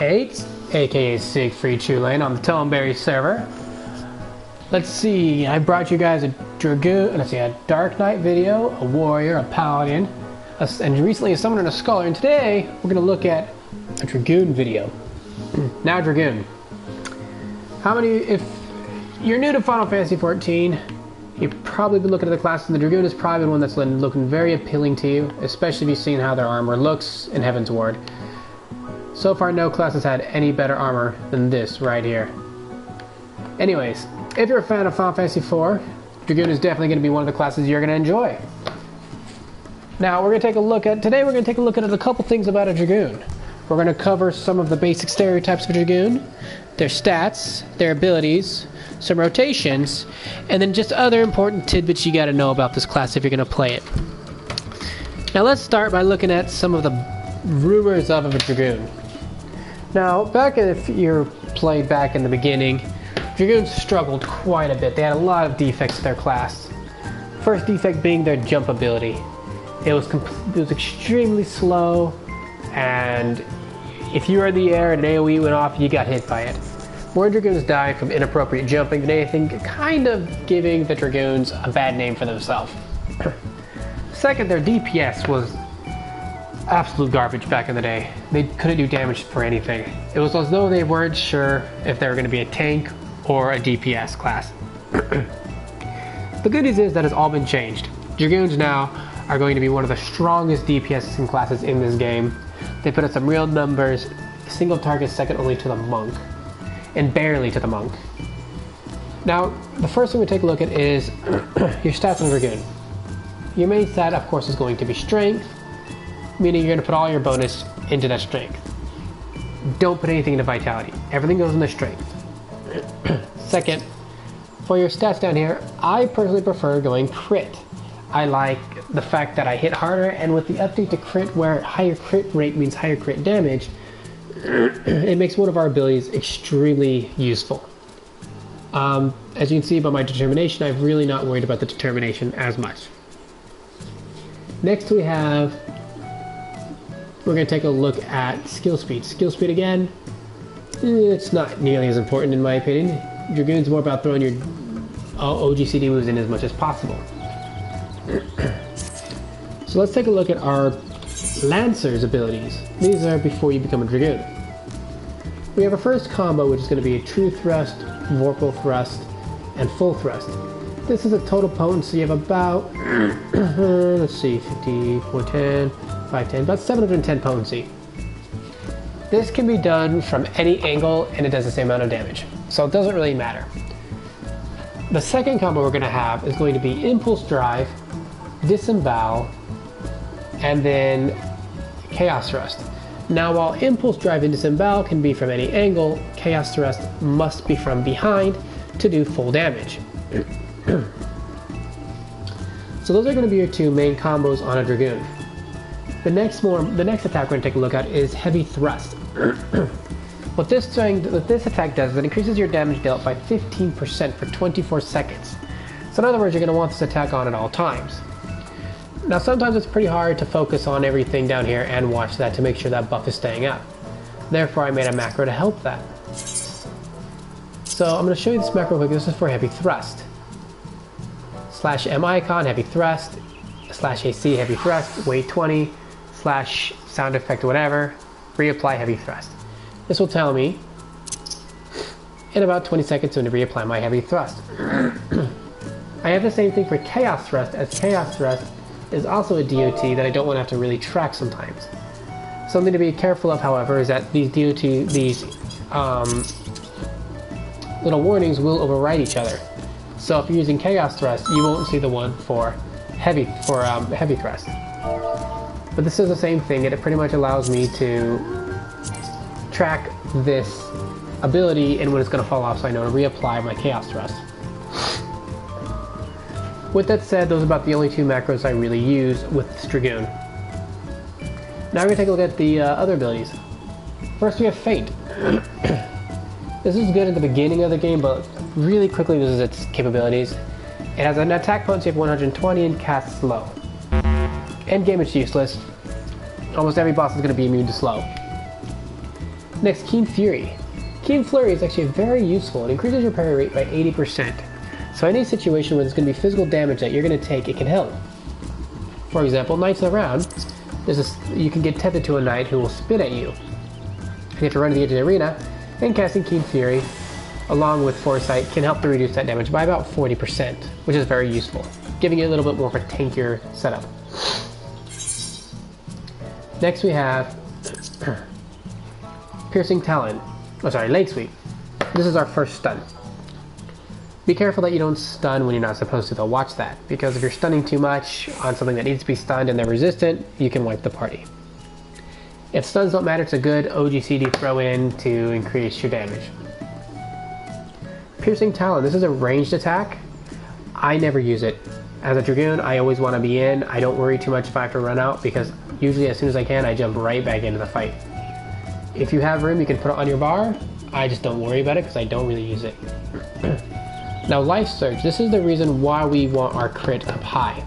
8, aka Siegfried Chulane on the Toneberry server. Let's see, I brought you guys a Dragoon, a Dark Knight video, a Warrior, a Paladin, and recently a Summoner and a Scholar, and today we're going to look at a Dragoon video. Now Dragoon. If you're new to Final Fantasy XIV, you've probably been looking at the classes, and the Dragoon is probably the one that's looking very appealing to you, especially if you've seen how their armor looks in Heaven's Ward. So far, no class has had any better armor than this right here. Anyways, if you're a fan of Final Fantasy IV, Dragoon is definitely going to be one of the classes you're going to enjoy. Now, today we're going to take a look at a couple things about a Dragoon. We're going to cover some of the basic stereotypes of a Dragoon, their stats, their abilities, some rotations, and then just other important tidbits you got to know about this class if you're going to play it. Now, let's start by looking at some of the rumors of a Dragoon. Now, if you played back in the beginning, Dragoons struggled quite a bit. They had a lot of defects to their class. First defect being their jump ability. It was extremely slow, and if you were in the air and an AoE went off, you got hit by it. More Dragoons died from inappropriate jumping than anything, kind of giving the Dragoons a bad name for themselves. Second, their DPS was absolute garbage back in the day. They couldn't do damage for anything. It was as though they weren't sure if they were going to be a tank or a DPS class. The good news is that has all been changed. Dragoons now are going to be one of the strongest DPS classes in this game. They put up some real numbers, single target second only to the monk, and barely to the monk. Now, the first thing we take a look at is your stats on Dragoon. Your main stat, of course, is going to be strength, meaning you're going to put all your bonus into that strength. Don't put anything into vitality. Everything goes into strength. Second, for your stats down here, I personally prefer going crit. I like the fact that I hit harder, and with the update to crit, where higher crit rate means higher crit damage, it makes one of our abilities extremely useful. As you can see by my determination, I'm really not worried about the determination as much. Next we're going to take a look at skill speed. Skill speed again, it's not nearly as important in my opinion. Dragoon's more about throwing your OGCD moves in as much as possible. So let's take a look at our Lancer's abilities. These are before you become a Dragoon. We have our first combo, which is going to be a True Thrust, Vorpal Thrust, and Full Thrust. This is a total potency of about, let's see, 50, 410, 510, about 710 potency. This can be done from any angle, and it does the same amount of damage, so it doesn't really matter. The second combo we're going to have is going to be Impulse Drive, Disembowel, and then Chaos Thrust. Now, while Impulse Drive and Disembowel can be from any angle, Chaos Thrust must be from behind to do full damage. So those are going to be your two main combos on a Dragoon. The next attack we're going to take a look at is Heavy Thrust. What this attack does is it increases your damage dealt by 15% for 24 seconds. So in other words, you're going to want this attack on at all times. Now sometimes it's pretty hard to focus on everything down here and watch that to make sure that buff is staying up. Therefore I made a macro to help that. So I'm going to show you this macro quick. This is for Heavy Thrust. /M icon, Heavy Thrust, /AC, Heavy Thrust, weight 20, /sound effect whatever, reapply Heavy Thrust. This will tell me in about 20 seconds when to reapply my Heavy Thrust. I have the same thing for Chaos Thrust, as Chaos Thrust is also a DOT that I don't want to have to really track sometimes. Something to be careful of, however, is that these little warnings will override each other. So if you're using Chaos Thrust, you won't see the one for Heavy Thrust. But this is the same thing, and it pretty much allows me to track this ability and when it's going to fall off, so I know to reapply my Chaos Thrust. With that said, those are about the only two macros I really use with this Dragoon. Now we're going to take a look at the other abilities. First we have Feint. This is good at the beginning of the game, but really quickly loses its capabilities. It has an attack potency of 120 and casts slow. Endgame it's useless. Almost every boss is going to be immune to slow. Next, Keen Fury. Keen Flurry is actually very useful. It increases your parry rate by 80%. So any situation where there's going to be physical damage that you're going to take, it can help. For example, Knights of the Round, you can get tethered to a knight who will spit at you. You have to run to the edge of the arena, and casting Keen Fury, along with Foresight, can help to reduce that damage by about 40%, which is very useful, giving you a little bit more of a tankier setup. Next we have Piercing Talon. Oh, sorry, Leg Sweep. This is our first stun. Be careful that you don't stun when you're not supposed to, though. Watch that, because if you're stunning too much on something that needs to be stunned and they're resistant, you can wipe the party. If stuns don't matter, it's a good OGC to throw in to increase your damage. Piercing Talon. This is a ranged attack. I never use it. As a Dragoon, I always want to be in. I don't worry too much if I have to run out, because usually as soon as I can, I jump right back into the fight. If you have room, you can put it on your bar. I just don't worry about it because I don't really use it. Now, Life Surge. This is the reason why we want our crit up high.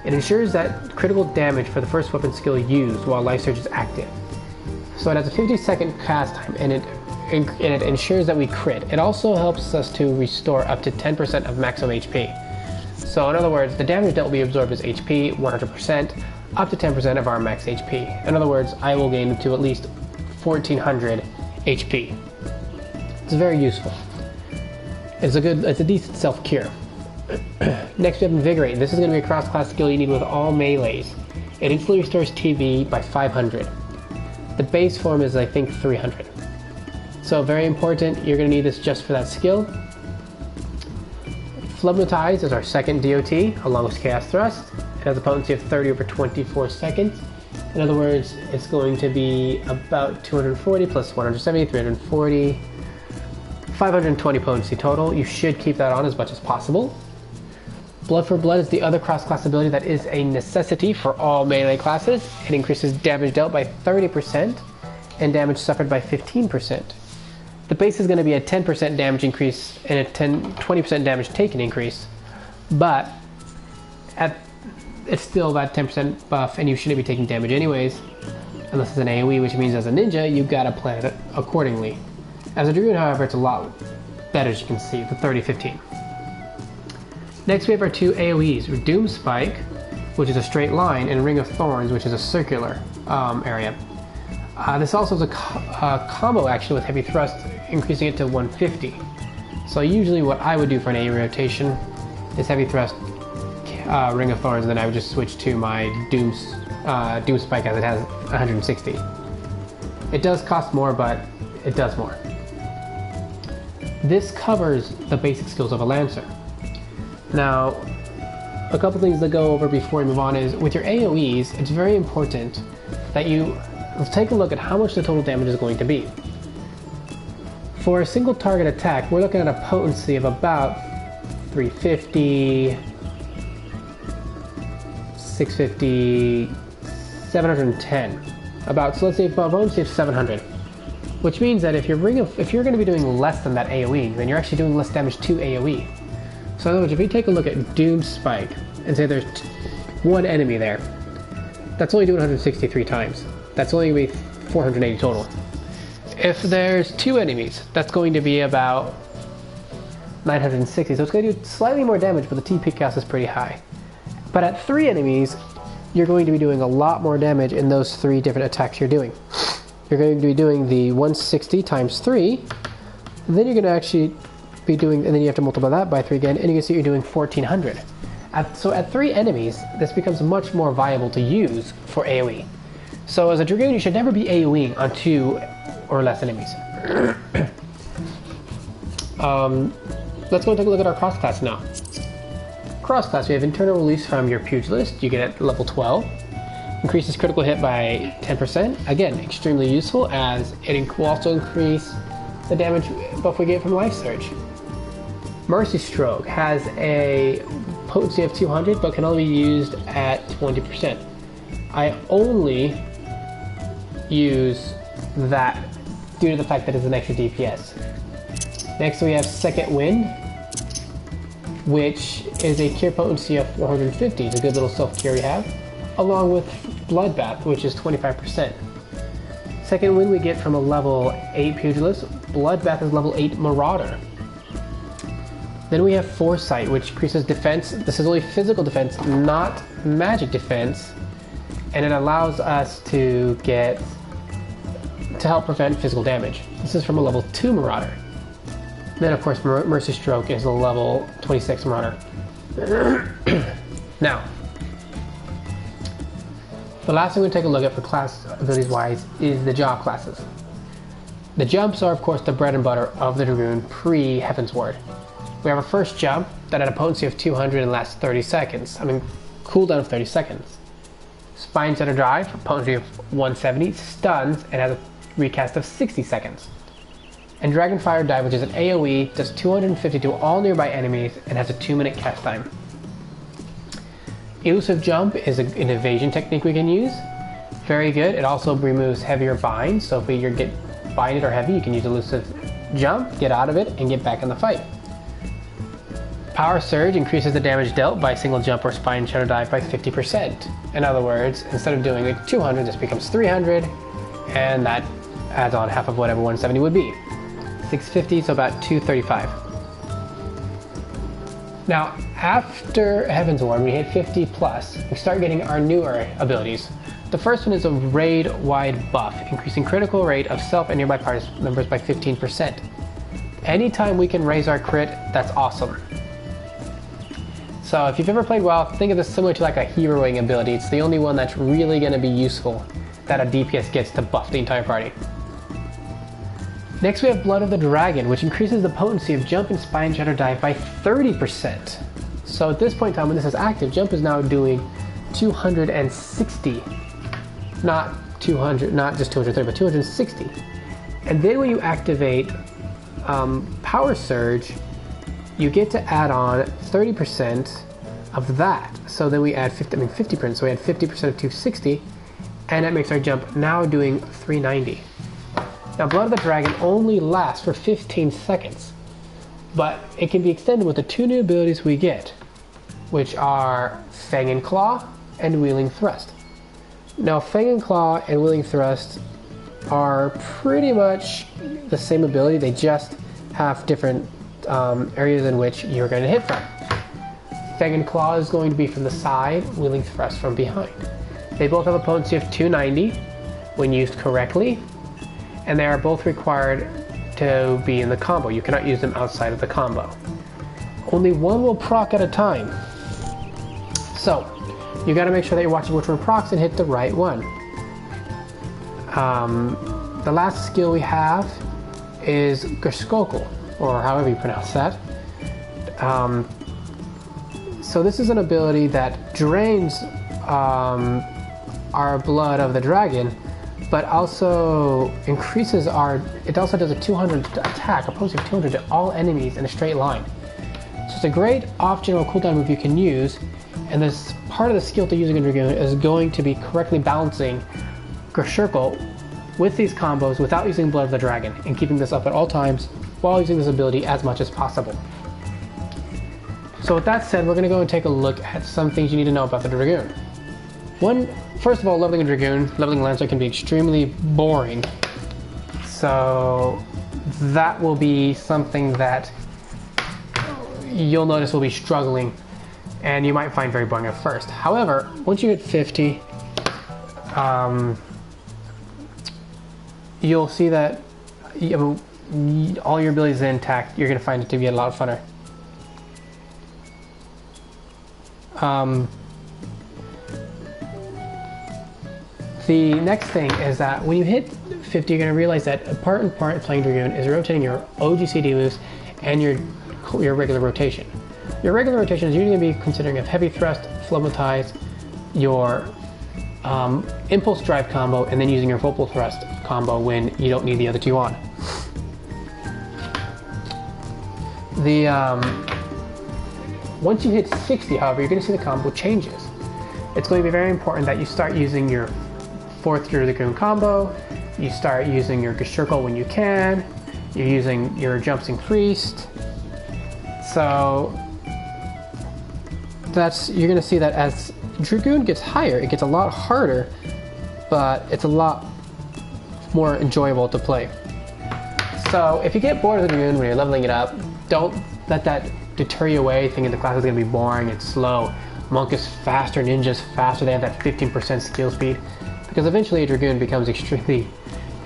It ensures that critical damage for the first weapon skill used while Life Surge is active. So it has a 50-second cast time, and it ensures that we crit. It also helps us to restore up to 10% of maximum HP. So in other words, the damage that will be absorbed is HP 100%, up to 10% of our max HP. In other words, I will gain to at least 1400 HP. It's very useful. It's a decent self-cure. Next we have Invigorate. This is going to be a cross-class skill you need with all melees. It instantly restores TB by 500. The base form is, I think, 300. So very important, you're going to need this just for that skill. Phlegmatize is our second DOT, along with Chaos Thrust. It has a potency of 30 over 24 seconds. In other words, it's going to be about 240 plus 170, 340, 520 potency total. You should keep that on as much as possible. Blood for Blood is the other cross-class ability that is a necessity for all melee classes. It increases damage dealt by 30% and damage suffered by 15%. The base is going to be a 10% damage increase and a 20% damage taken increase, but it's still that 10% buff, and you shouldn't be taking damage anyways, unless it's an AoE, which means as a ninja, you've got to plan it accordingly. As a Dragoon, however, it's a lot better, as you can see, the 30-15. Next, we have our two AoEs, Doom Spike, which is a straight line, and Ring of Thorns, which is a circular area. This also is a combo action with Heavy Thrust, increasing it to 150. So usually what I would do for an AoE rotation is Heavy Thrust, Ring of Thorns, and then I would just switch to my Doom Spike as it has 160. It does cost more, but it does more. This covers the basic skills of a Lancer. Now, a couple things to go over before we move on is, with your AoEs, it's very important that you take a look at how much the total damage is going to be. For a single target attack, we're looking at a potency of about 350, 650, 710. So let's say a potency of 700. Which means that if you're going to be doing less than that AoE, then you're actually doing less damage to AoE. So in other words, if you take a look at Doom Spike and say there's one enemy there, that's only doing 163 times. That's only going to be 480 total. If there's two enemies, that's going to be about 960. So it's going to do slightly more damage, but the TP cost is pretty high. But at 3 enemies, you're going to be doing a lot more damage in those 3 different attacks you're doing. You're going to be doing the 160 times 3, and then you're going to actually be doing, and then you have to multiply that by 3 again, and you can see you're doing 1400. So at 3 enemies, this becomes much more viable to use for AoE. So as a Dragoon, you should never be AoEing on 2 or less enemies. Let's go and take a look at our cross class now. Cross class, we have internal release from your Pugilist. You get at level 12. Increases critical hit by 10%. Again, extremely useful, as it will also increase the damage buff we get from Life Surge. Mercy Stroke has a potency of 200, but can only be used at 20%. I only use that due to the fact that it's an extra DPS. Next we have Second Wind, which is a cure potency of 450. It's a good little self-cure you have, along with Bloodbath, which is 25%. Second win we get from a level 8 Pugilist. Bloodbath is level 8 Marauder. Then we have Foresight, which increases defense. This is only physical defense, not magic defense. And it allows us to help prevent physical damage. This is from a level 2 Marauder. Then of course Mercy Stroke is a level 26 Marauder. Now, the last thing we're going to take a look at for class abilities wise is the job classes. The jumps are of course the bread and butter of the Dragoon pre-Heaven's Ward. We have our first jump that had a potency of 200 and lasts 30 seconds. Cooldown of 30 seconds. Spine Setter Drive, potency of 170, stuns, and has a recast of 60 seconds. And Dragonfire Dive, which is an AoE, does 250 to all nearby enemies and has a 2-minute cast time. Elusive Jump is an evasion technique we can use. Very good. It also removes heavier binds, so if you get binded or heavy, you can use Elusive Jump, get out of it, and get back in the fight. Power Surge increases the damage dealt by a single jump or Spine Shadow Dive by 50%. In other words, instead of doing like 200, this becomes 300, and that adds on half of whatever 170 would be. 650, so about 235. Now, after Heaven's Ward, we hit 50 plus, we start getting our newer abilities. The first one is a raid-wide buff, increasing critical rate of self and nearby party members by 15%. Anytime we can raise our crit, that's awesome. So if you've ever played WoW, think of this similar to like a heroing ability. It's the only one that's really going to be useful that a DPS gets to buff the entire party. Next we have Blood of the Dragon, which increases the potency of Jump and Spine Shatter Dive by 30%. So at this point in time when this is active, Jump is now doing 260. Not 200, not just 230, but 260. And then when you activate Power Surge, you get to add on 30% of that. So then we add 50%, so we add 50% of 260, and that makes our jump now doing 390. Now Blood of the Dragon only lasts for 15 seconds, but it can be extended with the two new abilities we get, which are Fang and Claw and Wheeling Thrust. Now Fang and Claw and Wheeling Thrust are pretty much the same ability, they just have different areas in which you're going to hit from. Fang and Claw is going to be from the side, Wheeling Thrust from behind. They both have a potency of 290 when used correctly, and they are both required to be in the combo. You cannot use them outside of the combo. Only one will proc at a time. So, you gotta make sure that you're watching which one procs and hit the right one. The last skill we have is Gerskokul, or however you pronounce that. So this is an ability that drains our blood of the dragon, but also increases it also does a 200 attack, a potency of 200 to all enemies in a straight line. So it's a great off-general cooldown move you can use, and this part of the skill to using a Dragoon is going to be correctly balancing Gerskokul with these combos without using Blood of the Dragon, and keeping this up at all times while using this ability as much as possible. So with that said, we're going to go and take a look at some things you need to know about the Dragoon. First of all, leveling a Dragoon, leveling Lancer can be extremely boring. So that will be something that you'll notice will be struggling, and you might find very boring at first. However, once you hit 50, you'll see that all your abilities are intact. You're going to find it to be a lot funner. The next thing is that when you hit 50, you're going to realize that a part and part playing Dragoon is rotating your OGCD moves and your regular rotation. Your regular rotation is usually going to be considering of Heavy Thrust, Phlegmatize, your Impulse Drive combo, and then using your Vocal Thrust combo when you don't need the other two on. Once you hit 60, however, you're going to see the combo changes. It's going to be very important that you start using your 4th Dragoon combo, you start using your Gerskokul when you can, you're using your jumps increased. So you're going to see that as Dragoon gets higher, it gets a lot harder, but it's a lot more enjoyable to play. So if you get bored of the Dragoon when you're leveling it up, don't let that deter you away thinking the class is going to be boring, it's slow. Monk is faster, Ninja's faster, they have that 15% skill speed. Because eventually a Dragoon becomes extremely,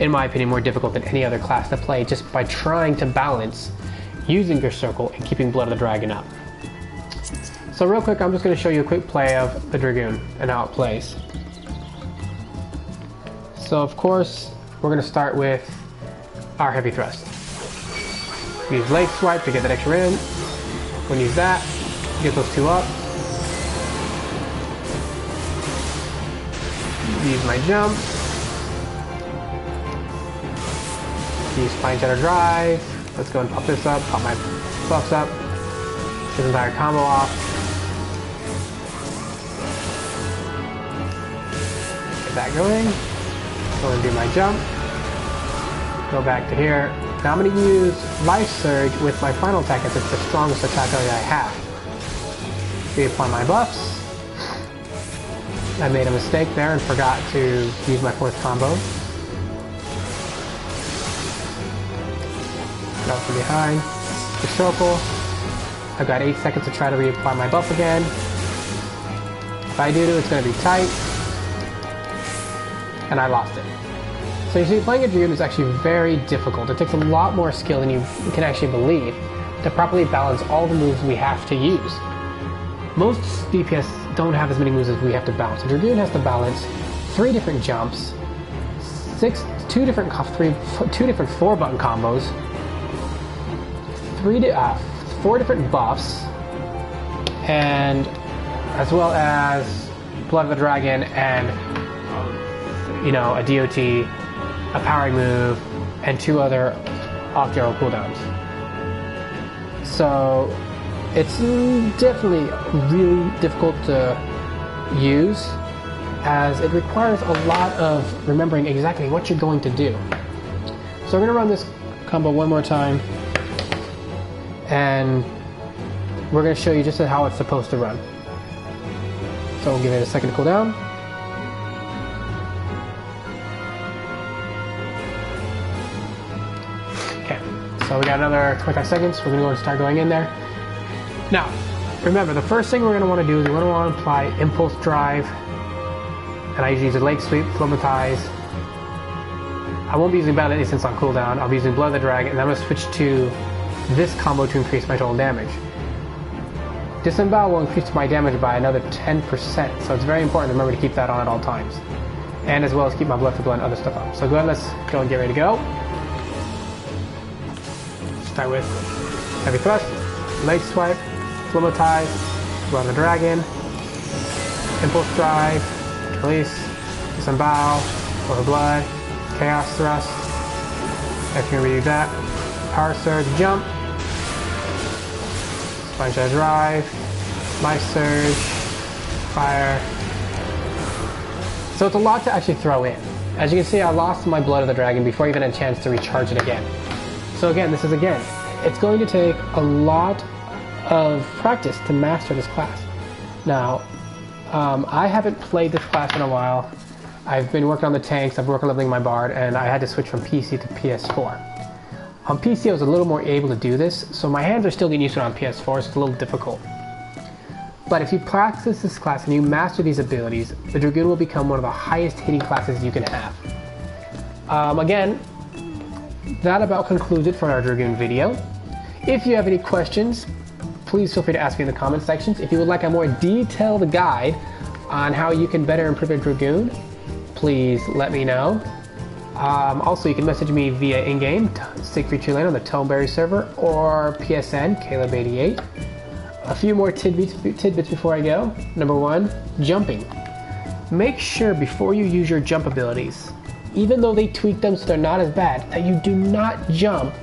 in my opinion, more difficult than any other class to play just by trying to balance using your circle and keeping Blood of the Dragon up. So real quick, I'm just going to show you a quick play of the Dragoon and how it plays. So of course, we're going to start with our heavy thrust. Use leg swipe to get that extra in. We're going to use that, get those two up. Use my jump. Use Spine Shatter Drive. Let's go and pop this up, pop my buffs up. Get this entire combo off. Get that going. Go and do my jump. Go back to here. Now I'm going to use Life Surge with my final attack as it's the strongest attack that I have. Reapply my buffs. I made a mistake there and forgot to use my fourth combo. Get out from behind. The circle. I've got 8 seconds to try to reapply my buff again. If I do, it's going to be tight. And I lost it. So you see, playing a Dragoon is actually very difficult. It takes a lot more skill than you can actually believe to properly balance all the moves we have to use. Most DPS don't have as many moves as we have to balance. A Dragoon has to balance 3 different jumps, 2 different 4-button combos, 4 different buffs, and as well as Blood of the Dragon and a DOT, a powering move, and 2 other off-general cooldowns. So it's definitely really difficult to use, as it requires a lot of remembering exactly what you're going to do. So we're going to run this combo one more time, and we're going to show you just how it's supposed to run. So we'll give it a second to cool down. Okay, so we got another 25 seconds. We're going to go and start going in there. Now, remember, the first thing we're going to want to do is we're going to want to apply Impulse Drive, and I usually use a Leg Sweep, Flematize. I won't be using Battle Instance on cooldown. I'll be using Blood of the Dragon, and I'm going to switch to this combo to increase my total damage. Disembowel will increase my damage by another 10%, so it's very important to remember to keep that on at all times. And as well as keep my Blood for Blood and other stuff up. So go ahead, let's go and get ready to go. Start with Heavy Thrust, Leg Swipe, Flematize, Blood of the Dragon, Impulse Drive, Release, Disembowel, Blood of Blood, Chaos Thrust, after you redo that, Power Surge, Jump, Spine Shatter Drive, Life Surge, Fire. So it's a lot to actually throw in. As you can see, I lost my Blood of the Dragon before I even had a chance to recharge it again. So again, it's going to take a lot of practice to master this class. Now, I haven't played this class in a while. I've been working on the tanks, I've been working on leveling my Bard, and I had to switch from PC to PS4. On PC I was a little more able to do this, so my hands are still getting used to it on PS4, so it's a little difficult. But if you practice this class and you master these abilities, the Dragoon will become one of the highest hitting classes you can have. Again, that about concludes it for our Dragoon video. If you have any questions, please feel free to ask me in the comment sections. If you would like a more detailed guide on how you can better improve your Dragoon, please let me know. Also, you can message me via in-game, Siegfried Lane on the Toneberry server, or PSN, Caleb88. A few more tidbits before I go. Number 1, jumping. Make sure before you use your jump abilities, even though they tweak them so they're not as bad, that you do not jump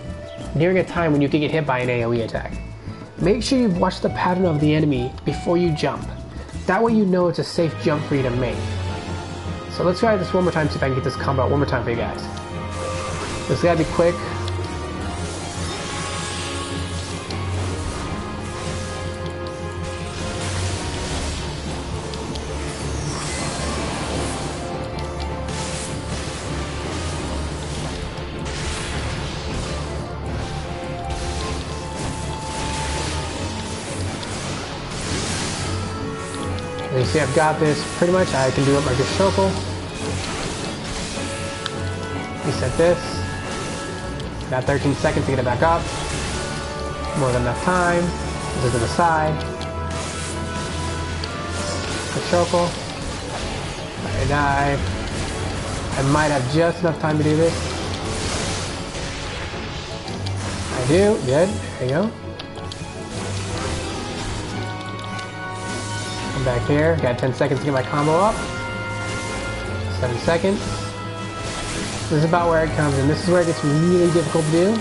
during a time when you can get hit by an AoE attack. Make sure you've watched the pattern of the enemy before you jump. That way you know it's a safe jump for you to make. So let's try this one more time, see if I can get this combo out one more time for you guys. This gotta be quick. You see I've got this pretty much. I can do it like a circle. Reset this. Got 13 seconds to get it back up. More than enough time. This is to the side. The circle. I dive. I might have just enough time to do this. I do. Good. There you go. Come back here. Got 10 seconds to get my combo up. 7 seconds. This is about where it comes in. This is where it gets really difficult to do.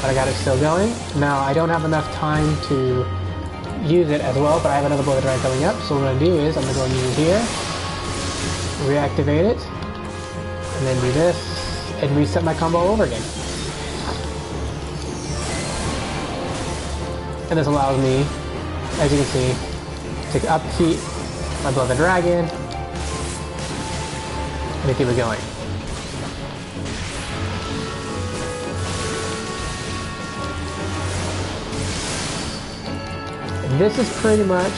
But I got it still going. Now, I don't have enough time to use it as well, but I have another bullet drive coming up. So what I'm going to do is I'm going to go and use it here. Reactivate it. And then do this. And reset my combo over again. And this allows me, as you can see, to upkeep my beloved dragon. And to keep it going. This is pretty much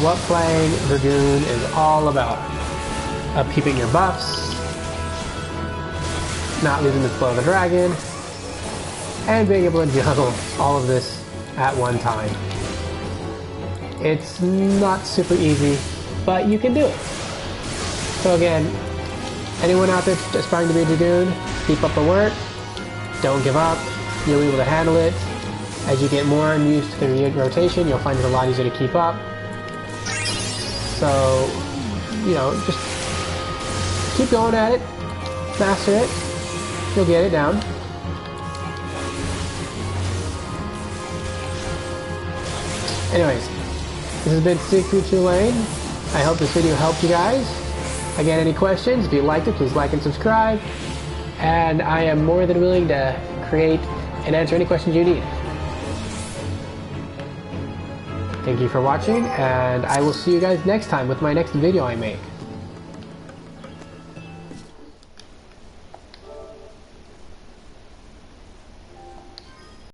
what playing Dragoon is all about. Upkeeping your buffs, not losing the flow of the dragon, and being able to juggle all of this at one time. It's not super easy, but you can do it. So again, anyone out there aspiring to be a Dragoon, keep up the work, don't give up, you'll be able to handle it. As you get more used to the rotation, you'll find it a lot easier to keep up. So, you know, just keep going at it, master it, you'll get it down. Anyways, this has been Siegfried Tulane. I hope this video helped you guys. Again, any questions, if you liked it, please like and subscribe. And I am more than willing to create and answer any questions you need. Thank you for watching, and I will see you guys next time with my next video I make.